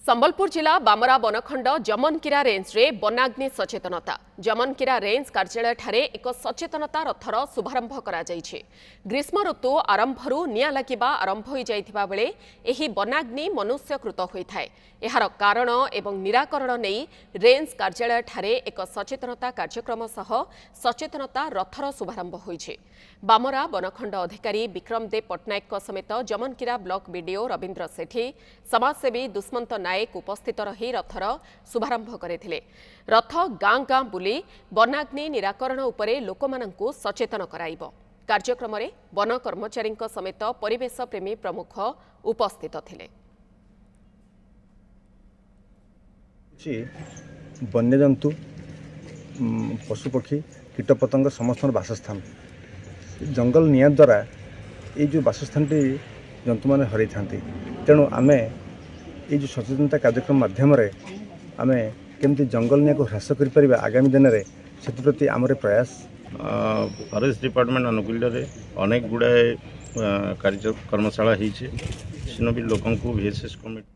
संबलपुर जिला बामरा बनखंड जमनकीरा रेंज रे वनाग्नि सचेतनता जमनकीरा रेंज कार्यालय ठारे एक सचेतनता रथर शुभारंभ करा जायछि। ग्रीष्म ऋतु आरंभरू निया लागिबा आरंभ होई जाइथिबा बेले एही वनाग्नि मनुष्यकृत होइथाय। एहार कारण एवं निराकरण नै रेंज कार्यालय ठारे एक सचेतनता कार्यक्रम सह सचेतनता रथर शुभारंभ होइछि। बामरा बनखंड अधिकारी विक्रम देव पट्टनायक समेत जमनकीरा ब्लॉक बीडीओ रविंद्र सेठी समाजसेवी दुष्मंत नायक उपस्थित रही रथर शुभारंभ करथिले। रथ गाँ गाँ बुली वनाग्नि निराकरण उपरे लोकमानंकु सचेतन कराइबो। कार्यक्रम रे वन कर्मचारी समेत परिवेश प्रेमी प्रमुख उपस्थित थिले। वन्यजंतु पशुपक्षी कीटपतंग समस्त बासस्थान जंगल निया द्वारा ये जो बासस्थान जंतु मैंने हर था तेणु आमे ये जो सचेतनता कार्यक्रम माध्यम आमे केमती जंगल निया को ह्रास कर आगामी दिन में से आमर प्रयास फॉरेस्ट डिपार्टमेंट अनुकूल्य अनेक गुड़ाए कार्य कर्मशाला भी लोक VSS कमिटी